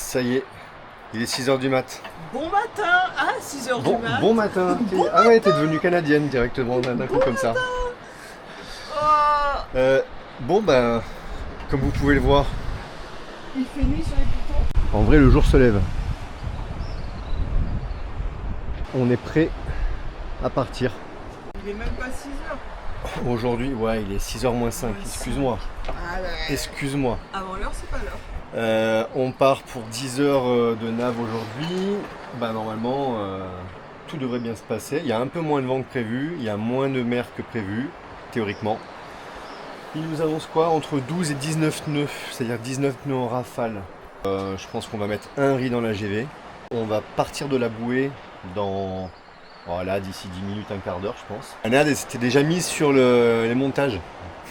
Ça y est, il est 6h du mat. Bon matin. Ah, 6h du mat. Bon matin. Ah ouais, t'es devenue canadienne directement d'un coup comme ça. Oh, Bon ben, comme vous pouvez le voir, il fait nuit sur les pitons. en vrai le jour se lève. On est prêt à partir. Il est même pas 6h. Aujourd'hui, ouais, il est 6h moins 5, excuse-moi. Ah ouais. Excuse-moi. Avant l'heure, c'est pas l'heure. On part pour 10 heures de nav aujourd'hui. Bah normalement, tout devrait bien se passer. Il y a un peu moins de vent que prévu, il y a moins de mer que prévu, théoriquement. Il nous annonce quoi? Entre 12 et 19 nœuds, c'est-à-dire 19 nœuds en rafale. Je pense qu'on va mettre un riz dans la GV. On va partir de la bouée dans... Voilà, d'ici 10 minutes, un quart d'heure, je pense. Anna, c'était déjà mise sur les montages.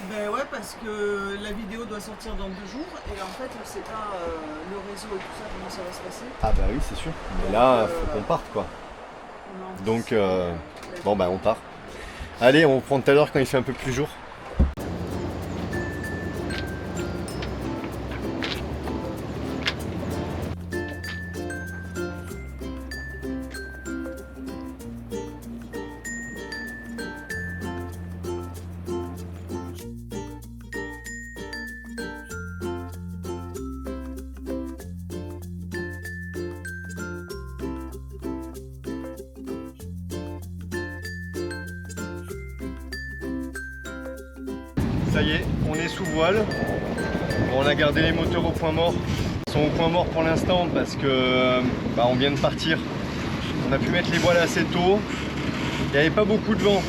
Ben ouais, parce que la vidéo doit sortir dans 2 jours et en fait, on sait pas le réseau et tout ça, comment ça va se passer. Ah bah oui, c'est sûr. Mais là, faut qu'on parte, quoi. Donc, bon bah on part. Allez, on prend tout à l'heure quand il fait un peu plus jour. Ça y est, on est sous voile. Bon, on a gardé les moteurs au point mort. Ils sont au point mort pour l'instant parce que on vient de partir. On a pu mettre les voiles assez tôt. Il n'y avait pas beaucoup de vent.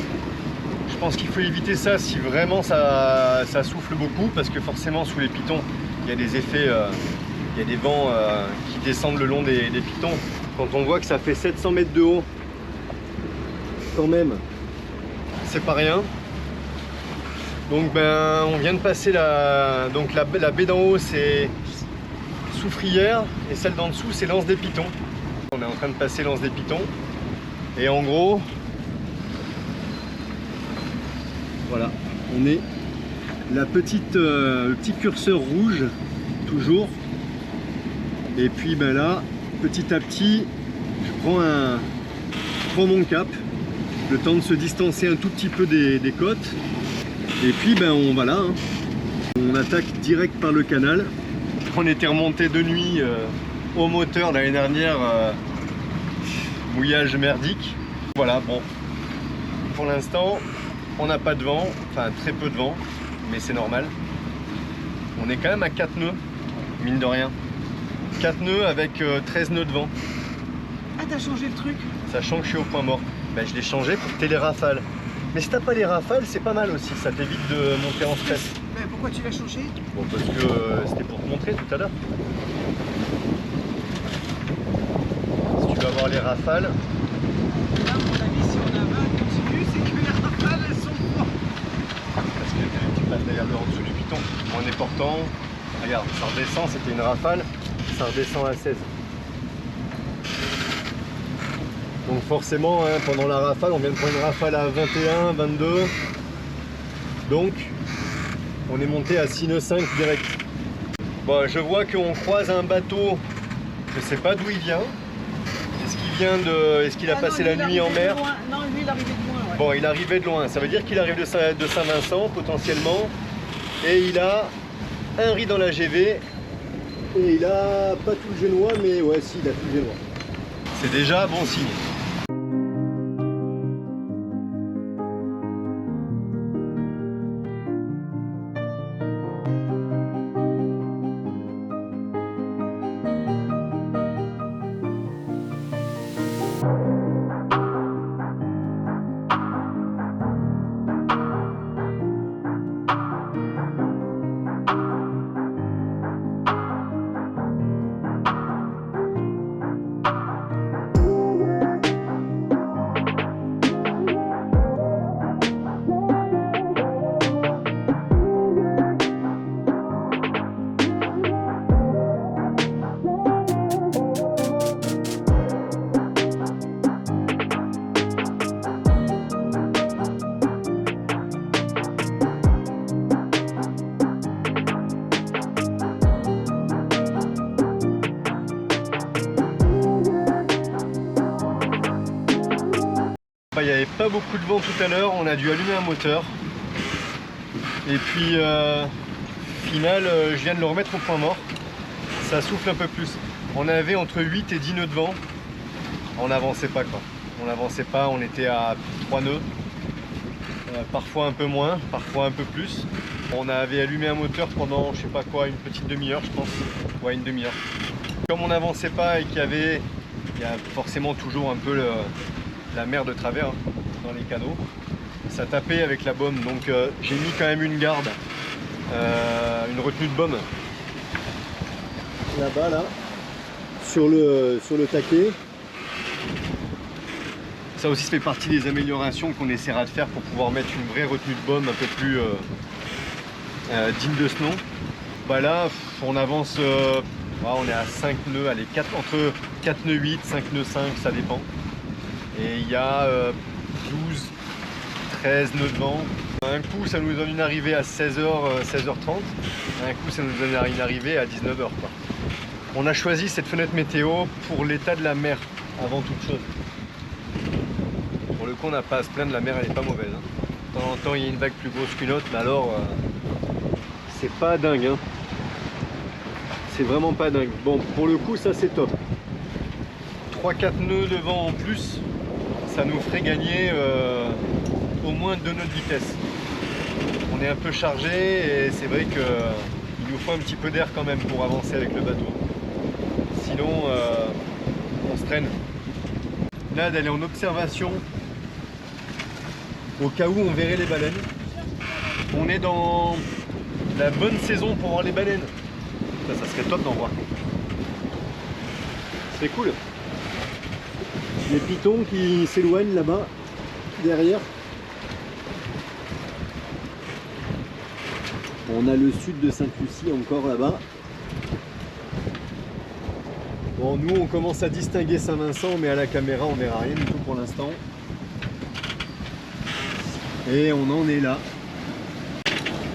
Je pense qu'il faut éviter ça si vraiment ça souffle beaucoup parce que forcément sous les pitons, il y a des effets, il y a des vents qui descendent le long des pitons. Quand on voit que ça fait 700 mètres de haut, quand même, c'est pas rien. Donc on vient de passer la baie d'en haut, c'est Soufrière et celle d'en dessous c'est l'Anse des Pitons. On est en train de passer l'Anse des Pitons et en gros voilà, on est le petit curseur rouge toujours, et puis là petit à petit je prends mon cap, le temps de se distancer un tout petit peu des côtes. Et puis on va là, hein. On attaque direct par le canal. On était remonté de nuit au moteur l'année dernière, mouillage merdique. Voilà, bon, pour l'instant on n'a pas de vent, enfin très peu de vent, mais c'est normal. On est quand même à 4 nœuds, mine de rien. 4 nœuds avec 13 nœuds de vent. Ah, t'as changé le truc? Sachant que je suis au point mort. Je l'ai changé pour que t'aies les rafales. Mais si t'as pas les rafales, c'est pas mal aussi, ça t'évite de monter en stress. Mais pourquoi tu l'as changé? Bon, parce que c'était pour te montrer tout à l'heure. Si tu veux avoir les rafales. Là, à mon avis, si on a 20 continu, c'est que les rafales, elles sont fortes. Parce que tu passes derrière le en dessous du piton. En est portant, regarde, ça redescend, c'était une rafale, ça redescend à 16. Donc forcément, hein, pendant la rafale, on vient de prendre une rafale à 21, 22. Donc, on est monté à 6 nœuds 5 direct. Bon, je vois qu'on croise un bateau, je sais pas d'où il vient. Est-ce qu'il a passé la nuit en mer? Non, lui, il arrivait de loin, ouais. Bon, il arrivait de loin, ça veut dire qu'il arrive de Saint-Vincent potentiellement. Et il a un riz dans la GV. Et il a pas tout le génois, mais ouais, si, il a tout le génois. C'est déjà bon signe. pas beaucoup de vent tout à l'heure, on a dû allumer un moteur. Et puis, final, je viens de le remettre au point mort. Ça souffle un peu plus. On avait entre 8 et 10 nœuds de vent. On n'avançait pas quoi. On n'avançait pas, on était à 3 nœuds. Parfois un peu moins, parfois un peu plus. On avait allumé un moteur pendant, je sais pas quoi, une petite demi-heure je pense. Ouais, une demi-heure. Comme on n'avançait pas et qu'il y avait, il y a forcément toujours un peu la mer de travers hein, dans les canaux. Ça tapait avec la baume, donc j'ai mis quand même une garde, une retenue de baume. Là-bas, là, sur le taquet. Ça aussi, ça fait partie des améliorations qu'on essaiera de faire pour pouvoir mettre une vraie retenue de baume un peu plus digne de ce nom. Bah là, on avance, on est à 5 nœuds, allez, entre 4 nœuds 8, 5 nœuds 5, ça dépend. Et il y a 12, 13 nœuds de vent. Un coup, ça nous donne une arrivée à 16h, 16h30. Un coup, ça nous donne une arrivée à 19h. Quoi. On a choisi cette fenêtre météo pour l'état de la mer, avant toute chose. Pour le coup, on n'a pas à se plaindre, la mer, elle n'est pas mauvaise. Hein. De temps en temps, il y a une vague plus grosse qu'une autre, mais alors, c'est pas dingue. Hein. C'est vraiment pas dingue. Bon, pour le coup, ça, c'est top. 3-4 nœuds de vent en plus, ça nous ferait gagner au moins 2 nœuds de vitesse. On est un peu chargé et c'est vrai qu'il nous faut un petit peu d'air quand même pour avancer avec le bateau. Sinon, on se traîne. Là, d'aller en observation au cas où on verrait les baleines. On est dans la bonne saison pour voir les baleines. Ça serait top d'en voir. C'est cool. Les pitons qui s'éloignent là-bas, derrière. On a le sud de Sainte-Lucie encore là-bas. Bon, nous on commence à distinguer Saint-Vincent, mais à la caméra on verra rien du tout pour l'instant. Et on en est là.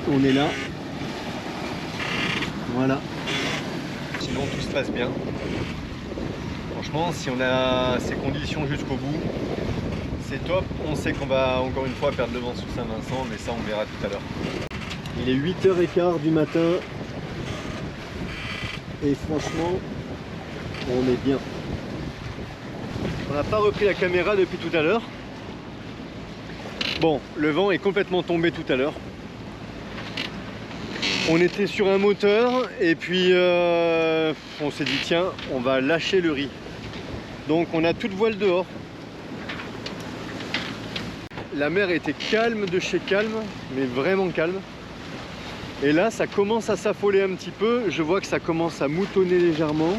On est là. Voilà. Sinon tout se passe bien. Franchement, si on a ces conditions jusqu'au bout, c'est top. On sait qu'on va encore une fois perdre le vent sous Saint-Vincent, mais ça on verra tout à l'heure. Il est 8h15 du matin. Et franchement, on est bien. On n'a pas repris la caméra depuis tout à l'heure. Bon, le vent est complètement tombé tout à l'heure. On était sur un moteur et puis on s'est dit tiens, on va lâcher le riz. Donc on a toute voile dehors. La mer était calme de chez calme, mais vraiment calme. Et là, ça commence à s'affoler un petit peu. Je vois que ça commence à moutonner légèrement.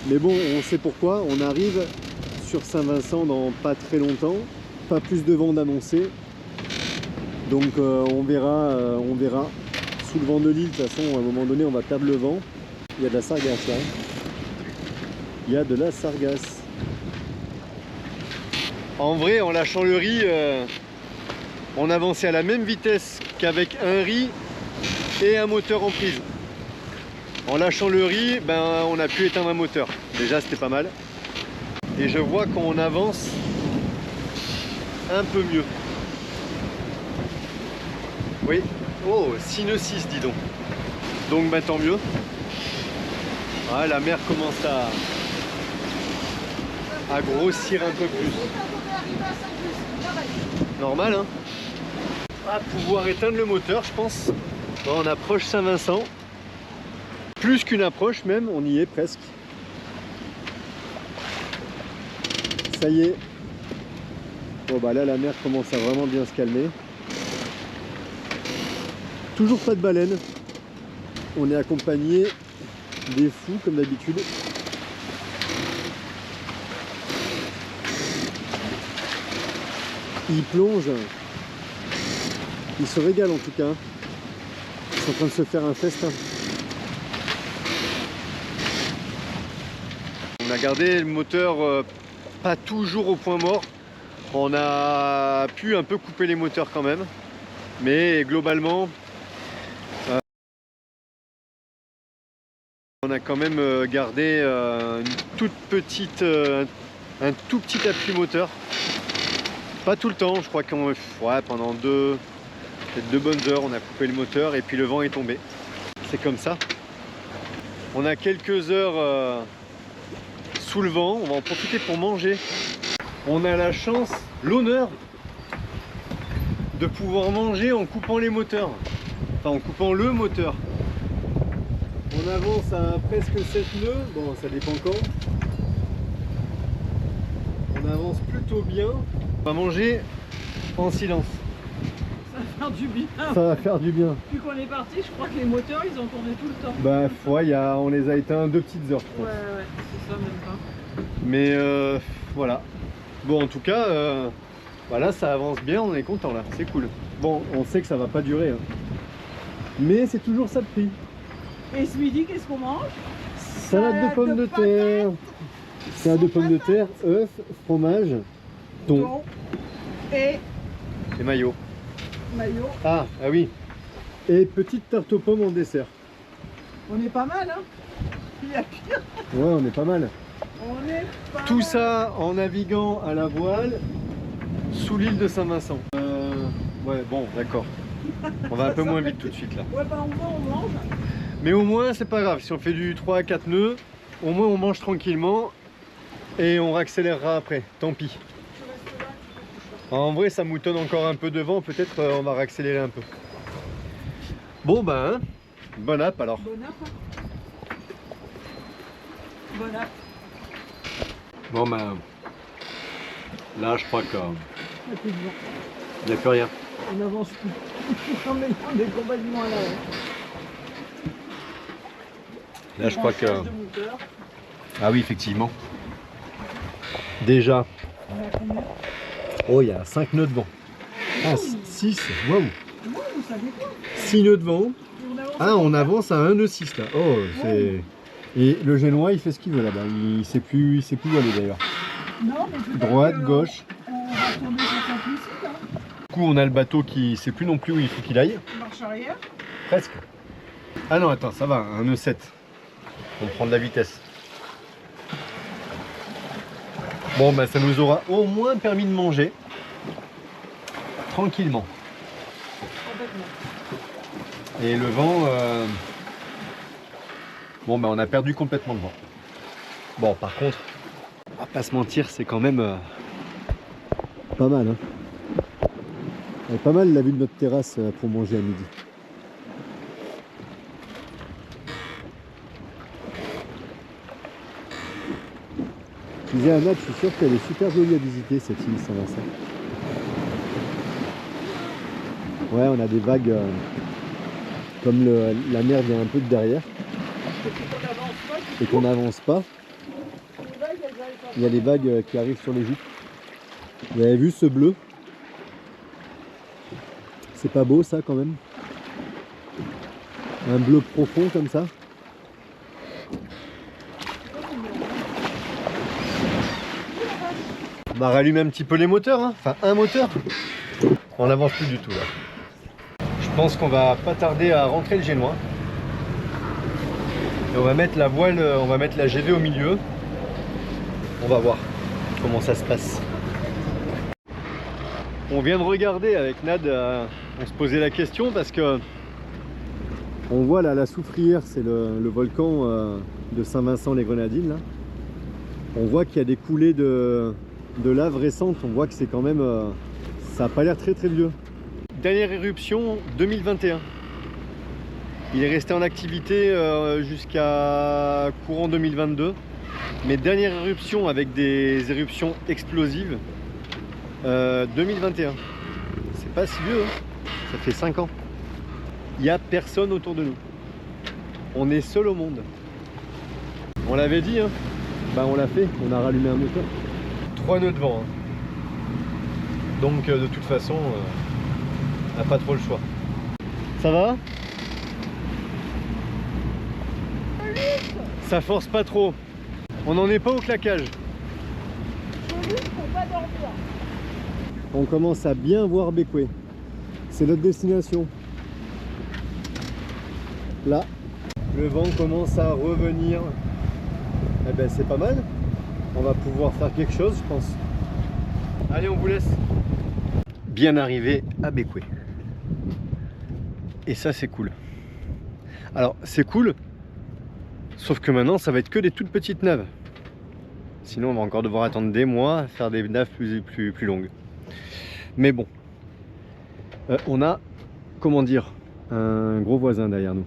Mais bon, on sait pourquoi. On arrive sur Saint-Vincent dans pas très longtemps. Pas plus de vent d'annoncer. Donc on verra. Sous le vent de l'île, de toute façon, à un moment donné, on va perdre le vent. Il y a de la sargasse là. Il y a de la sargasse. En vrai, en lâchant le riz, on avançait à la même vitesse qu'avec un riz et un moteur en prise. En lâchant le riz, ben, on a pu éteindre un moteur. Déjà, c'était pas mal. Et je vois qu'on avance un peu mieux. Oui. Oh, 6 nœuds 6, dis donc. Donc, ben, tant mieux. Ah, la mer commence à grossir un peu plus. Normal, hein. On va pouvoir éteindre le moteur, je pense. Bon, on approche Saint-Vincent. Plus qu'une approche même, on y est presque. Ça y est. Bon bah là la mer commence à vraiment bien se calmer. Toujours pas de baleine. On est accompagné des fous comme d'habitude. Ils plongent. Ils se régalent en tout cas. Ils sont en train de se faire un festin. On a gardé le moteur pas toujours au point mort. On a pu un peu couper les moteurs quand même. Mais globalement, on a quand même gardé une toute petite, un tout petit appui moteur. Pas tout le temps, je crois qu'on pendant peut-être 2 bonnes heures, on a coupé le moteur et puis le vent est tombé. C'est comme ça. On a quelques heures sous le vent, on va en profiter pour manger. On a la chance, l'honneur de pouvoir manger en coupant les moteurs. Enfin en coupant le moteur. On avance à presque 7 nœuds, bon ça dépend quand. On avance plutôt bien. On va manger en silence. Ça va faire du bien. Ça va faire du bien. Depuis qu'on est parti, je crois que les moteurs ils ont tourné tout le temps. Bah ouais, on les a éteints 2 petites heures. Ouais, c'est ça, même pas. Mais voilà. Bon en tout cas, voilà, ça avance bien, on est content là, c'est cool. Bon, on sait que ça va pas durer. Hein. Mais c'est toujours ça de prix. Et ce midi, qu'est-ce qu'on mange? Salade de pommes de terre. Salade de pommes de terre, œufs, fromage, thon. Et maillot. maillot. Ah oui. Et petite tarte aux pommes en dessert. On est pas mal, hein? Il y a pire. Ouais, on est pas mal. On est pas Tout mal. ça en naviguant à la voile sous l'île de Saint-Vincent. Ouais, bon, d'accord. On va un peu moins vite tout de suite là. Ouais, bah au moins on mange. Mais au moins, c'est pas grave. Si on fait du 3 à 4 nœuds, au moins on mange tranquillement et on réaccélérera après. Tant pis. En vrai, ça moutonne encore un peu devant. Peut-être on va réaccélérer un peu. Bon, ben, bon app alors. Bon app. Bon app. Bon, ben, là, je crois qu'il Il n'y a plus de vent. n'y a plus rien. On n'avance plus. On est complètement à l'arrêt. Là, je crois que... Branchage de moteur. Ah oui, effectivement. Déjà. On a combien? Oh, il y a 5 nœuds de vent. Ah, 6. Waouh. Wow, ça dépend. 6 nœuds de vent. On avance. Ah, on avance à 1 nœud 6 là. Oh, c'est... Et le génois, il fait ce qu'il veut là-bas. Il sait plus où aller d'ailleurs. Non, mais peut-être Droite, que gauche. On va tourner sur son ici, hein. Du coup, on a le bateau qui sait plus non plus où il faut qu'il aille. Marche arrière. Presque. Ah non, attends, ça va. 1 nœud 7. On prend de la vitesse. Bon, bah ça nous aura au moins permis de manger. Tranquillement. Complètement. Et le vent... Bon, bah on a perdu complètement le vent. Bon, par contre, on va pas se mentir, c'est quand même... Pas mal, hein. Pas mal la vue de notre terrasse pour manger à midi. Je disais à Nat, je suis sûr qu'elle est super jolie à visiter cette île Saint-Vincent. Ouais, on a des vagues, comme la mer vient un peu de derrière et qu'on n'avance pas, il y a des vagues qui arrivent sur les gîtes. Vous avez vu ce bleu? C'est pas beau ça quand même? Un bleu profond comme ça. On va rallumer un petit peu les moteurs, hein. Enfin un moteur. On n'avance plus du tout là. Je pense qu'on va pas tarder à rentrer le génois. Et on va mettre la voile, on va mettre la GV au milieu. On va voir comment ça se passe. On vient de regarder avec Nad, on se posait la question parce que on voit là la Soufrière, c'est le volcan de Saint-Vincent-les-Grenadines là. On voit qu'il y a des coulées de lave récentes, on voit que c'est quand même, ça n'a pas l'air très vieux. Dernière éruption 2021. Il est resté en activité jusqu'à courant 2022. Mais dernière éruption avec des éruptions explosives 2021. C'est pas si vieux, hein. Ça fait 5 ans. Il n'y a personne autour de nous. On est seul au monde. On l'avait dit, hein. Bah on l'a fait, on a rallumé un moteur. 3 nœuds de vent, hein. Donc de toute façon on n'a pas trop le choix. Ça va? Ça force pas trop. On n'en est pas au claquage. On commence à bien voir Bécoué. C'est notre destination. Là, le vent commence à revenir. Eh ben c'est pas mal. On va pouvoir faire quelque chose, je pense. Allez, on vous laisse. Bien arrivé à Bécoué. Et ça, c'est cool. Alors, c'est cool, sauf que maintenant, ça va être que des toutes petites naves. Sinon, on va encore devoir attendre des mois à faire des naves plus longues. Mais bon, on a, comment dire, un gros voisin derrière nous.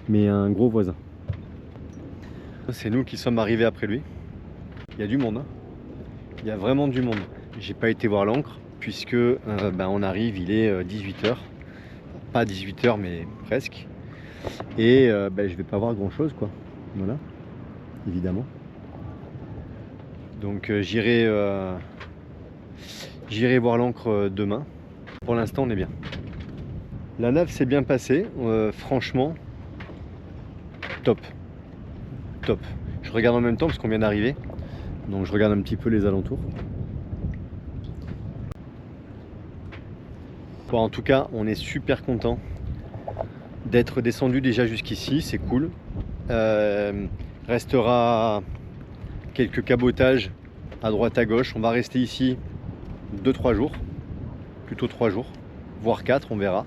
Mais un gros voisin. C'est nous qui sommes arrivés après lui. Il y a du monde, hein. Il y a vraiment du monde. J'ai pas été voir l'ancre puisque on arrive, il est 18h. Pas 18h mais presque. Et je vais pas voir grand chose quoi. Voilà, évidemment. Donc j'irai voir l'ancre demain. Pour l'instant on est bien. La nave s'est bien passée, franchement top. Top. Je regarde en même temps parce qu'on vient d'arriver. Donc je regarde un petit peu les alentours. Bon, en tout cas, on est super content d'être descendu déjà jusqu'ici, c'est cool. Restera quelques cabotages à droite à gauche. On va rester ici 2-3 jours, plutôt 3 jours, voire 4, on verra.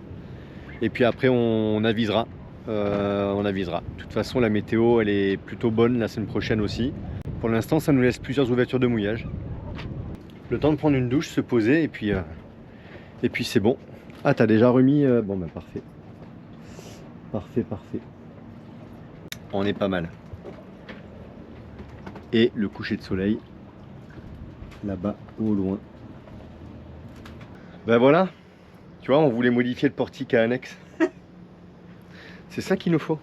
Et puis après, on avisera. De toute façon, la météo, elle est plutôt bonne la semaine prochaine aussi. Pour l'instant, ça nous laisse plusieurs ouvertures de mouillage. Le temps de prendre une douche, se poser, et puis c'est bon. Ah, t'as déjà remis... Bon, ben parfait. Parfait. On est pas mal. Et le coucher de soleil, là-bas, au loin. Ben voilà. Tu vois, on voulait modifier le portique à annexe. C'est ça qu'il nous faut.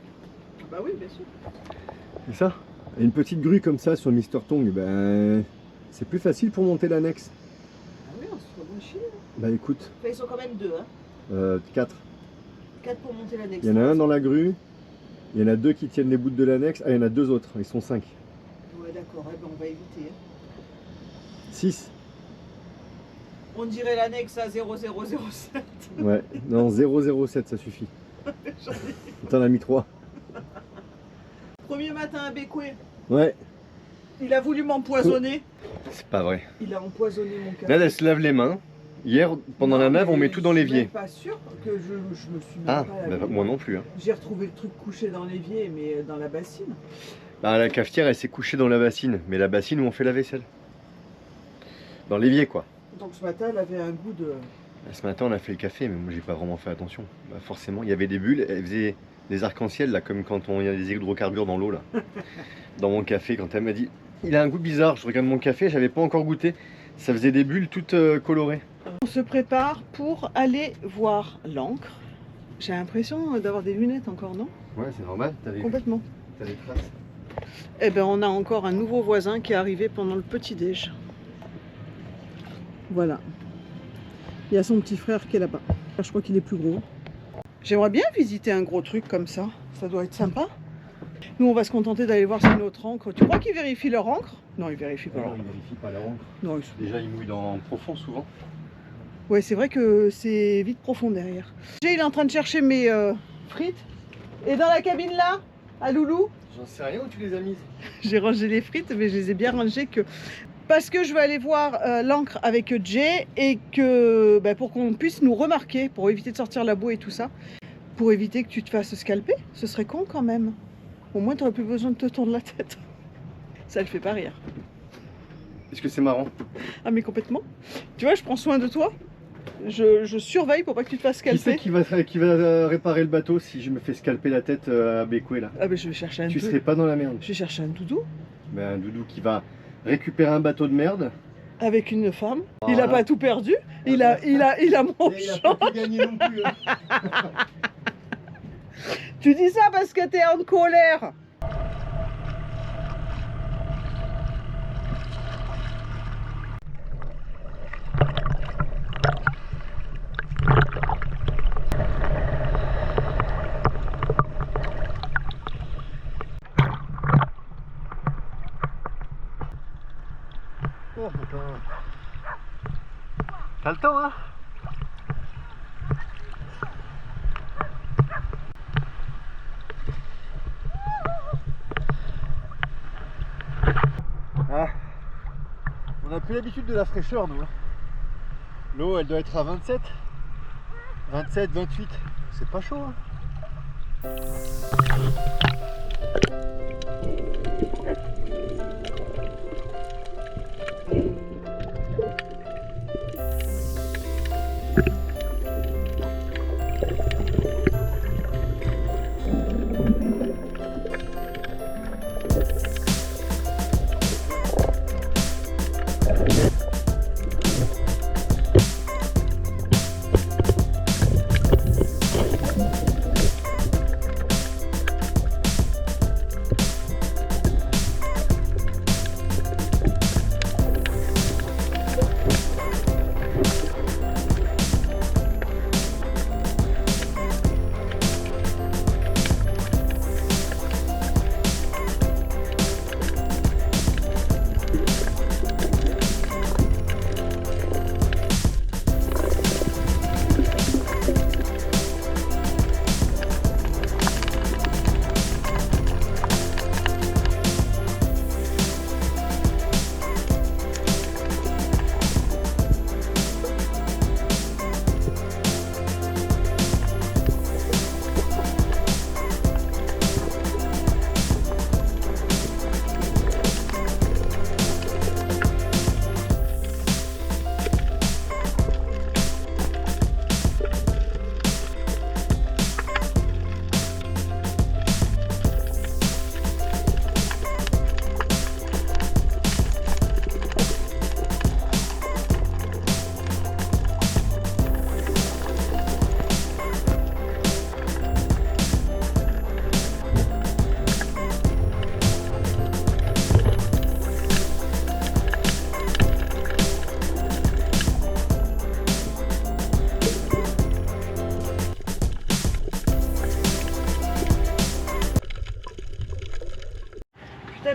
Bah oui, bien sûr. C'est ça. Et une petite grue comme ça sur Mister Tong, ben, c'est plus facile pour monter l'annexe. Ah oui, on se fait bon chier. Bah écoute. Enfin, ils sont quand même 2, hein. 4. 4 pour monter l'annexe. Il y en a un dans la grue, il y en a 2 qui tiennent les bouts de l'annexe, ah il y en a 2 autres, ils sont 5. Ouais d'accord, on va éviter. 6. On dirait l'annexe à 0007. Ouais, non 007 ça suffit. T'en as mis 3. Premier matin à Bécoué. Ouais. Il a voulu m'empoisonner. C'est pas vrai. Il a empoisonné mon café. Là elle se lave les mains. Hier, pendant la nave, on met tout dans l'évier. Je suis pas sûr que je me suis mis Ah, pas bah, moi non plus. Hein. J'ai retrouvé le truc couché dans l'évier, mais dans la bassine. Bah, la cafetière, elle s'est couchée dans la bassine. Mais la bassine où on fait la vaisselle. Dans l'évier, quoi. Donc ce matin, elle avait un goût de... Ce matin, on a fait le café, mais moi, j'ai pas vraiment fait attention. Bah, forcément, il y avait des bulles, elles faisaient des arcs-en-ciel, là, comme quand il y a des hydrocarbures dans l'eau, là. Dans mon café, quand elle m'a dit, il a un goût bizarre, je regarde mon café, j'avais pas encore goûté. Ça faisait des bulles toutes colorées. On se prépare pour aller voir l'ancre. J'ai l'impression d'avoir des lunettes encore, non? Ouais, c'est normal, Complètement. T'as des traces. Eh ben, on a encore un nouveau voisin qui est arrivé pendant le petit-déj. Voilà. Il y a son petit frère qui est là-bas. Je crois qu'il est plus gros. J'aimerais bien visiter un gros truc comme ça. Ça doit être sympa. Nous, on va se contenter d'aller voir si notre encre... Tu crois qu'ils vérifient leur encre? Non, ils vérifient pas. Non, ils vérifient pas la encre. Non, Déjà, ils mouillent dans profond souvent. Ouais, c'est vrai que c'est vite profond derrière. Il est en train de chercher mes frites. Et dans la cabine là, à Loulou, j'en sais rien où tu les as mises. J'ai rangé les frites, mais je les ai bien rangées parce que je vais aller voir l'ancre avec Jay et que pour qu'on puisse nous remarquer, pour éviter de sortir la boue et tout ça, pour éviter que tu te fasses scalper. Ce serait con quand même. Au moins, tu n'aurais plus besoin de te tourner la tête. Ça le fait pas rire. Est-ce que c'est marrant? Ah mais complètement. Tu vois, je prends soin de toi. Je surveille pour pas que tu te fasses scalper. Qui c'est qui va réparer le bateau si je me fais scalper la tête à Bécoué là? Ah ben je vais chercher un Tu serais pas dans la merde. Je vais chercher un doudou. Ben, un doudou qui va récupérer un bateau de merde. Avec une femme. Voilà. Il a pas tout perdu. Il a mon Et il a chant. pas tout gagné non plus. Hein. Tu dis ça parce que t'es en colère. Oh, attends. T'as le temps, hein? Ah, on a plus l'habitude de la fraîcheur, nous. L'eau, elle doit être à 27, 27, 28. C'est pas chaud, hein.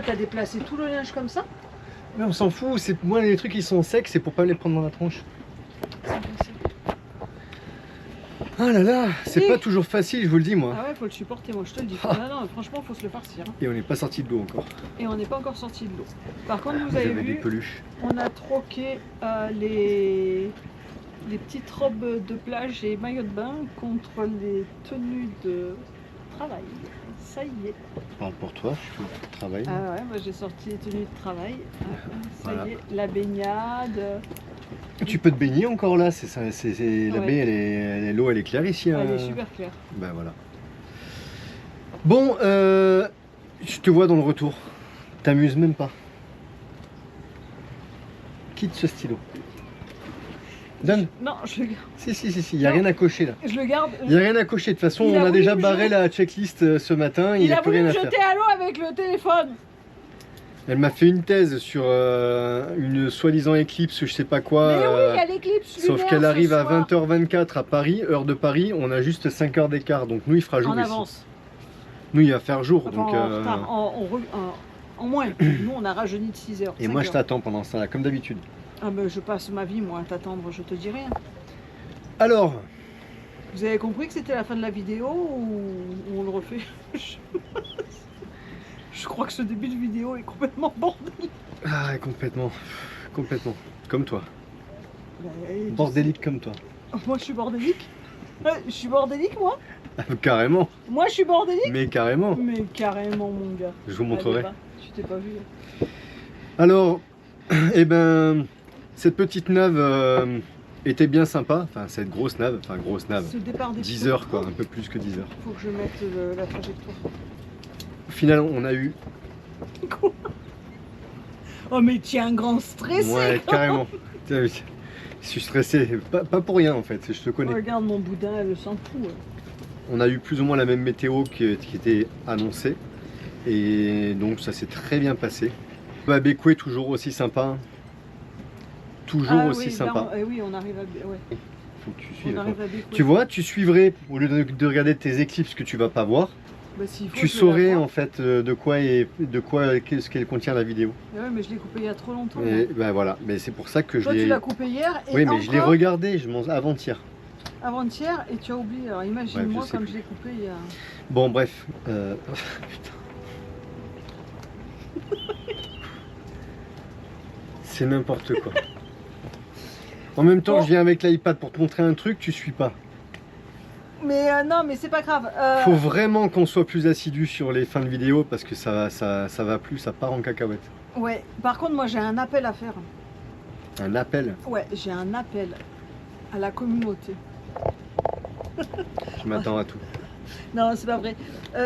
T'as déplacé tout le linge comme ça? Mais on s'en fout, c'est moi les trucs qui sont secs, c'est pour pas les prendre dans la tronche. Ah là là, c'est pas toujours facile, je vous le dis moi. Ah ouais, faut le supporter, moi je te le dis. Non, franchement, faut se le farcir. Hein. Et on n'est pas sorti de l'eau encore. Et on n'est pas encore sorti de l'eau. Par contre, vous avez vu, des peluches. On a troqué les petites robes de plage et maillots de bain contre les tenues de travail. Ça y est. Parle pour toi, je fais le travail. Ah ouais, moi j'ai sorti les tenues de travail. Ça Voilà. y est, la baignade. Tu peux te baigner encore là, la Ouais. baie, l'eau elle est claire ici. Elle hein. est super claire. Ben voilà. Bon, je te vois dans le retour. T'amuses même pas. Quitte ce stylo. Donne. Non, je le garde. Si, il n'y a Non. rien à cocher là. Je le garde. Il n'y a rien à cocher. De toute façon, Il on a a déjà voulu me barré jeter. la checklist ce matin. Il Il n'y a a plus voulu rien me à faire. jeter à l'eau avec le téléphone. Elle m'a fait une thèse sur une soi-disant éclipse, je sais pas quoi. Mais oui, il y a l'éclipse Sauf lunaire qu'elle ce arrive à soir. 20h24 à Paris, heure de Paris. On a juste 5 heures d'écart. Donc nous, il fera jour En ici. avance. Nous, il va faire jour. Enfin, donc, en retard. En moins. Nous, on a rajeuni de 6 heures. Et 5 moi, je heures. t'attends pendant ça, là, comme d'habitude. Ah ben, je passe ma vie, moi, à t'attendre, je te dis rien. Alors, Vous avez compris que c'était la fin de la vidéo ou on le refait? Je crois que ce début de vidéo est complètement bordélique. ah, complètement. Comme toi. Et Bordélique comme toi. moi, je suis bordélique. Je suis bordélique, moi. Carrément. Moi, je suis bordélique. Mais carrément. Mais carrément, mon gars. Je vous montrerai. Allez, va. Tu t'es pas vu. Alors, eh ben, cette petite nave était bien sympa. Enfin, cette grosse nave. Ce départ des 10 heures, quoi. Un peu plus que 10 heures. Faut que je mette la trajectoire. Au final, on a eu... Quoi? Oh, mais tu es un grand stressé. Ouais, carrément. Je suis stressé. Pas pour rien, en fait. Je te connais. Regarde mon boudin, elle s'en fout. On a eu plus ou moins la même météo qui était annoncée. Et donc, ça s'est très bien passé. Bécoué, toujours aussi sympa. Toujours aussi sympa. Oui, on arrive à... Ouais. Faut que tu On suives. arrive à Bécoué. Tu vois, tu suivrais, au lieu de regarder tes éclipses que tu vas pas voir, Bah, s'il faut, tu je vais saurais la voir. en fait qu'est-ce qu'elle contient la vidéo. Ouais, mais je l'ai coupé il y a trop longtemps. Et moi. ben voilà, mais c'est pour ça que je Toi, tu l'ai. l'as coupé hier et Oui, mais je l'ai encore regardé, avant-hier. avant-hier et tu as oublié. Alors imagine-moi Ouais, je sais comme plus. je l'ai coupé il y a... Bon, bref. Putain. C'est n'importe quoi. En même temps, Bon. je viens avec l'iPad pour te montrer un truc, tu suis pas. Mais non, mais c'est pas grave. Faut vraiment qu'on soit plus assidu sur les fins de vidéo parce que ça va plus, ça part en cacahuète. Ouais, par contre, moi j'ai un appel à faire. Un appel, Ouais, j'ai un appel à la communauté. je m'attends à tout. Non, c'est pas vrai.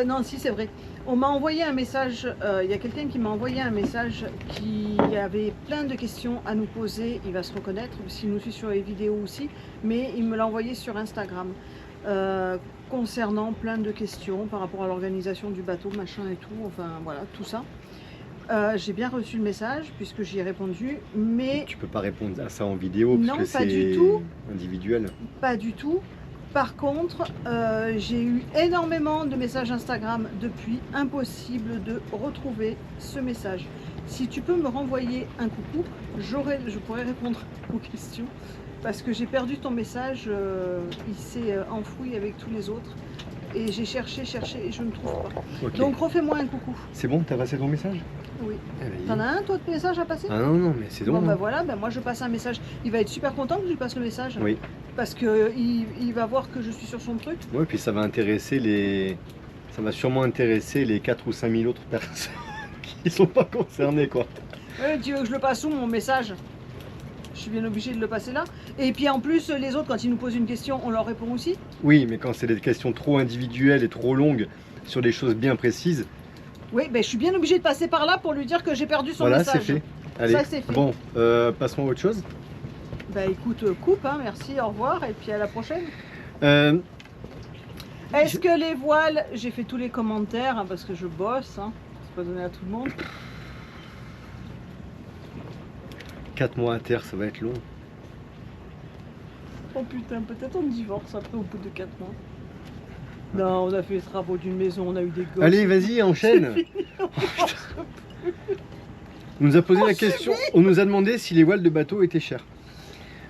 Non, si, c'est vrai. On m'a envoyé un message, il y a quelqu'un qui m'a envoyé un message qui avait plein de questions à nous poser. Il va se reconnaître, s'il nous suit sur les vidéos aussi, mais il me l'a envoyé sur Instagram. Concernant plein de questions par rapport à l'organisation du bateau, machin et tout, enfin voilà, tout ça. J'ai bien reçu le message puisque j'y ai répondu, mais Tu peux pas répondre à ça en vidéo Non, parce que pas du c'est tout. individuel. pas du tout. Par contre, j'ai eu énormément de messages Instagram depuis, impossible de retrouver ce message. Si tu peux me renvoyer un coucou, je pourrais répondre aux questions. Parce que j'ai perdu ton message, il s'est enfoui avec tous les autres. Et j'ai cherché et je ne trouve pas. Ok. Donc refais-moi un coucou. C'est bon, t'as passé ton message? Oui. Eh ben, T'en as un toi de message à passer? Ah non, non, mais c'est Bon drôle. bah voilà, bah moi je passe un message. Il va être super content que je lui passe le message. Oui. Parce que il va voir que je suis sur son truc. Ouais, puis ça va intéresser les. Ça va sûrement intéresser les 4 ou 5 000 autres personnes qui sont pas concernées, quoi. Tu veux que je le passe où mon message? Je suis bien obligée de le passer là. Et puis en plus, les autres, quand ils nous posent une question, on leur répond aussi. Oui, mais quand c'est des questions trop individuelles et trop longues sur des choses bien précises, Oui, ben je suis bien obligée de passer par là pour lui dire que j'ai perdu son voilà, c'est message. fait. Allez, Ça, c'est fait. bon, passons à autre chose. Bah écoute, coupe, hein, merci, au revoir, et puis à la prochaine. Euh, Est-ce que les voiles, j'ai fait tous les commentaires, hein, parce que je bosse, hein, c'est pas donné à tout le monde. 4 mois à terre, ça va être long. Oh putain, peut-être on divorce après au bout de 4 mois. Non, on a fait les travaux d'une maison, on a eu des gosses. Allez, vas-y, enchaîne. On nous a posé la question, on nous a demandé si les voiles de bateau étaient chères.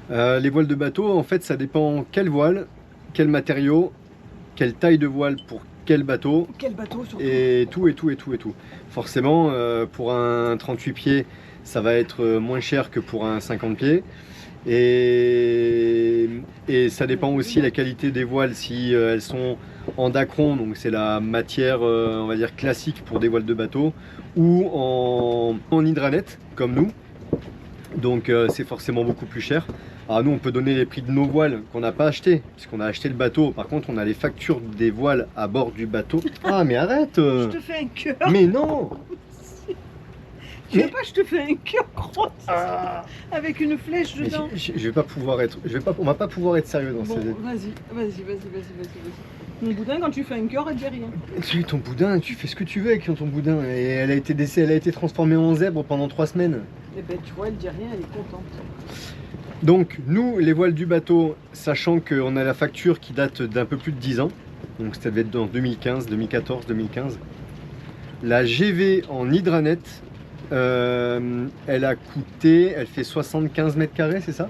Les voiles de bateau, en fait, ça dépend quelle voile, quel matériau, quelle taille de voile pour quel bateau, Quel bateau surtout. et tout, et tout, et tout, et tout. Forcément, pour un 38 pieds, ça va être moins cher que pour un 50 pieds. Et ça dépend aussi de la qualité des voiles, si elles sont en dacron, donc c'est la matière, on va dire classique pour des voiles de bateau, ou en hydranette, comme nous. Donc c'est forcément beaucoup plus cher. Alors nous, on peut donner les prix de nos voiles qu'on n'a pas acheté, puisqu'on a acheté le bateau. Par contre, on a les factures des voiles à bord du bateau. Ah mais arrête Je te fais un cœur. Mais non. Tu veux pas, je te fais un cœur cross avec une flèche Mais dedans. je vais pas pouvoir être, on va pas pouvoir être sérieux dans Bon, ces... vas-y. Mon boudin, quand tu fais un cœur, elle dit rien. Tu ton boudin, tu fais ce que tu veux avec ton boudin. Et elle a été transformée en zèbre pendant 3 semaines. Eh ben, tu vois, elle dit rien, elle est contente. Donc nous, les voiles du bateau, sachant qu'on a la facture qui date d'un peu plus de 10 ans, donc ça devait être dans 2015, 2014, 2015. La GV en hydranette, elle a coûté, elle fait 75 mètres carrés, c'est ça?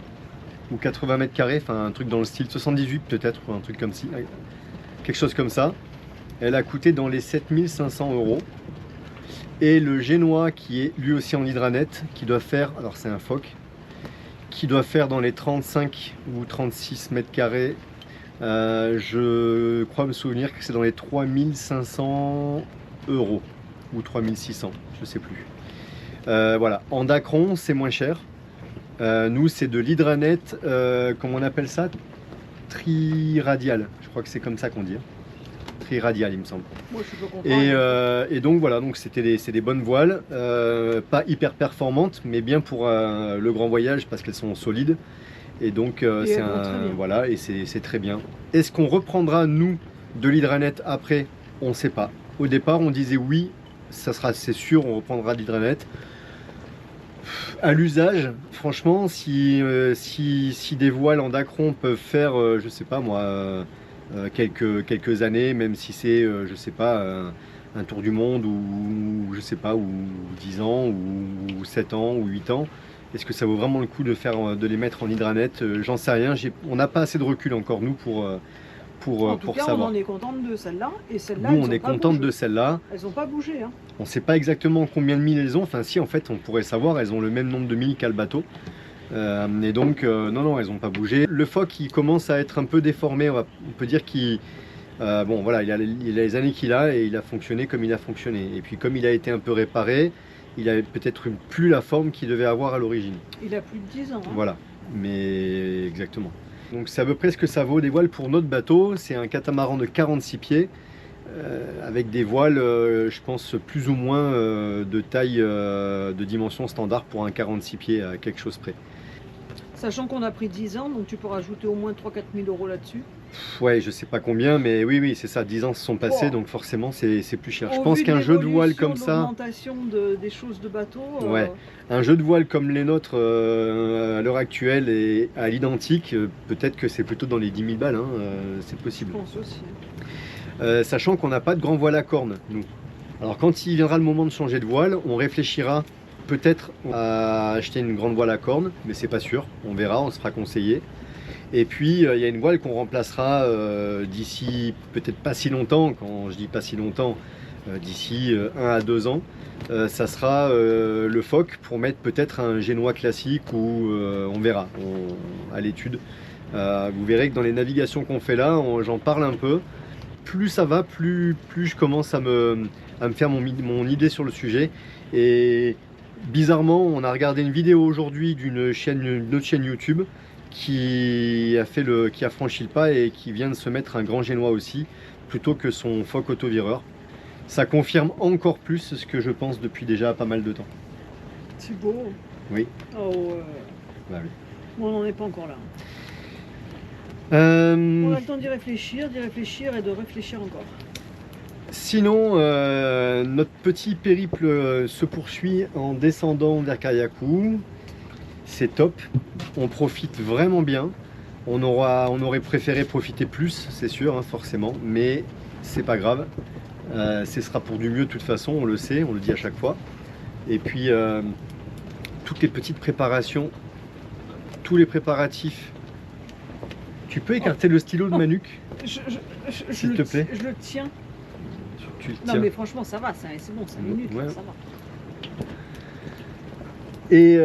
Ou 80 mètres carrés, enfin un truc dans le style 78 peut-être, ou un truc comme ça, quelque chose comme ça. Elle a coûté dans les 7500 €. Et le génois qui est lui aussi en hydranette, qui doit faire, alors c'est un phoque, qui doit faire dans les 35 ou 36 mètres carrés. Je crois me souvenir que c'est dans les 3500 € ou 3600, je sais plus. Voilà, en dacron c'est moins cher. Nous c'est de l'hydranette, comment on appelle ça? Triradial, je crois que c'est comme ça qu'on dit. Triradial il me semble. Moi, je peux comprendre. Et donc voilà, donc c'est des bonnes voiles, pas hyper performantes, mais bien pour le grand voyage parce qu'elles sont solides. Et donc c'est elles vont très bien. voilà, et c'est très bien. Est-ce qu'on reprendra nous de l'hydranette après? On ne sait pas. Au départ, on disait oui, c'est sûr, on reprendra de l'hydranette. À l'usage, franchement, si des voiles en dacron peuvent faire, je sais pas moi, quelques années, même si c'est, je sais pas, un tour du monde ou je sais pas, ou 10 ans ou 7 ans ou 8 ans, est-ce que ça vaut vraiment le coup de les mettre en hydranette? J'en sais rien, on n'a pas assez de recul encore nous En tout cas, savoir. on en est contente de celle-là. Et celle-là, Nous, on est contente de celle-là. Elles n'ont pas bougé. Hein. On ne sait pas exactement combien de milles elles ont. Enfin, si, en fait, on pourrait savoir. Elles ont le même nombre de milles qu'a le bateau. Et donc, non, elles n'ont pas bougé. Le phoque, il commence à être un peu déformé. On peut dire qu'il... bon, voilà, il a les années qu'il a et il a fonctionné comme il a fonctionné. Et puis, comme il a été un peu réparé, il avait peut-être plus la forme qu'il devait avoir à l'origine. Il a plus de 10 ans. Hein. Voilà, mais exactement. Donc c'est à peu près ce que ça vaut des voiles pour notre bateau. C'est un catamaran de 46 pieds avec des voiles, je pense, plus ou moins de taille, de dimension standard pour un 46 pieds à quelque chose près. Sachant qu'on a pris 10 ans, donc tu peux rajouter au moins 3-4 000 euros là-dessus. Ouais, je sais pas combien, mais oui, c'est ça, 10 ans se sont passés, donc forcément c'est plus cher. Je Au pense vu qu'un de jeu de voile comme ça... l'augmentation des choses de bateau... Ouais, un jeu de voile comme les nôtres à l'heure actuelle et à l'identique, peut-être que c'est plutôt dans les 10 000 balles, hein, c'est possible. Je pense aussi. Sachant qu'on n'a pas de grand voile à cornes, nous. Alors quand il viendra le moment de changer de voile, on réfléchira peut-être à acheter une grande voile à cornes, mais c'est pas sûr, on verra, on se fera conseiller. Et puis il y a une voile qu'on remplacera d'ici peut-être pas si longtemps, quand je dis pas si longtemps, d'ici 1 à 2 ans. Ça sera le phoque pour mettre peut-être un génois classique ou on verra à l'étude. Vous verrez que dans les navigations qu'on fait là, j'en parle un peu. Plus ça va, plus je commence à me faire mon idée sur le sujet. Et bizarrement, on a regardé une vidéo aujourd'hui d'une autre chaîne YouTube qui a franchi le pas et qui vient de se mettre un grand génois aussi, plutôt que son phoque autovireur. Ça confirme encore plus ce que je pense depuis déjà pas mal de temps. C'est beau. Oui. Oh, bah oui. Bon, on n'en est pas encore là. On a le temps d'y réfléchir et de réfléchir encore. Sinon, notre petit périple se poursuit en descendant vers Kayaku. C'est top. On profite vraiment bien. On aurait préféré profiter plus, c'est sûr, hein, forcément, mais c'est pas grave. Ce sera pour du mieux de toute façon, on le sait, on le dit à chaque fois. Et puis, toutes les petites préparations, tous les préparatifs. Tu peux écarter le stylo de ma nuque, s'il te plaît? Je le tiens. Tu le Non tiens. mais franchement ça va, c'est bon, 5 minutes, Ouais. là, ça va. Et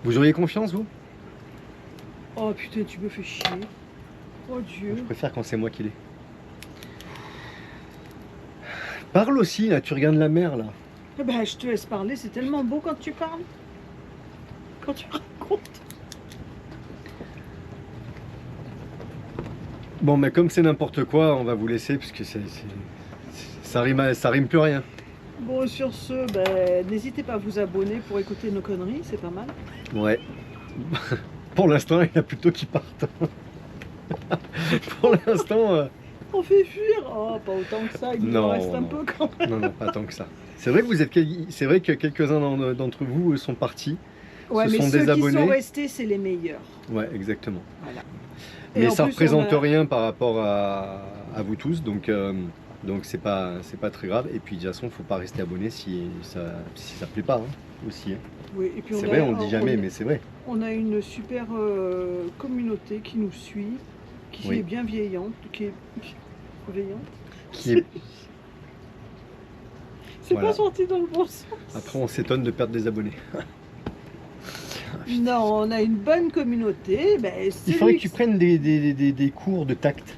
vous auriez confiance, vous? Oh putain, tu me fais chier. Oh Dieu. Je préfère quand c'est moi qui l'ai. Parle aussi, là, tu regardes la mer, là. Eh ben, je te laisse parler, c'est tellement beau quand tu parles. Quand tu racontes. Bon, mais comme c'est n'importe quoi, on va vous laisser, parce que ça rime plus rien. Bon, sur ce, ben, n'hésitez pas à vous abonner pour écouter nos conneries, c'est pas mal. Ouais. Pour l'instant, il y en a plutôt qui partent. Pour l'instant... On fait fuir. Oh, pas autant que ça, il nous en reste un peu quand même. Non, pas tant que ça. C'est vrai que quelques-uns d'entre vous sont partis. Ouais, mais sont ceux désabonnés. qui sont restés, c'est les meilleurs. Ouais, exactement. Voilà. Mais Et en ça plus, représente on a- rien par rapport à vous tous, donc c'est pas très grave. Et puis de toute façon, faut pas rester abonné si ça plaît pas, hein, aussi. Hein. Oui, et puis C'est vrai, on le dit jamais, mais c'est vrai. On a une super communauté qui nous suit, qui Oui. est bienveillante, qui est veillante. Qui est... C'est Voilà. pas sorti dans le bon sens. Après, on s'étonne de perdre des abonnés. Non, on a une bonne communauté. Ben, Il faudrait que tu prennes des cours de tact.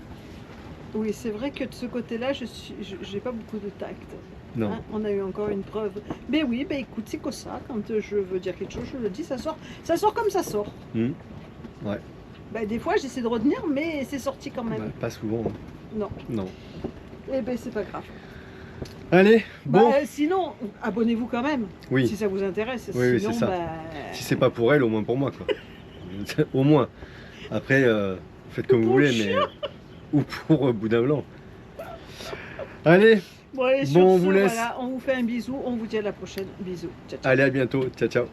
Oui, c'est vrai que de ce côté-là, j'ai pas beaucoup de tact. Non. Hein, on a eu encore une preuve. Mais oui, ben écoute, c'est comme ça. Quand je veux dire quelque chose, je le dis, ça sort comme ça sort. Ouais. Ben, des fois, j'essaie de retenir, mais c'est sorti quand même. Bah, pas souvent. Hein. Non. Non. Eh ben, c'est pas grave. Allez, bon. Bah, sinon, abonnez-vous quand même, Oui. si ça vous intéresse. Oui, Sinon, c'est ça. bah, Si c'est pas pour elle, au moins pour moi, quoi. Au moins. Après, faites comme vous Pour le voulez, mais... Ou pour Boudin Blanc. Allez, bon, allez, sur Bon, on ce, vous laisse. voilà, on vous fait un bisou, on vous dit à la prochaine. Bisous. Ciao, ciao. allez, à bientôt. Ciao, ciao.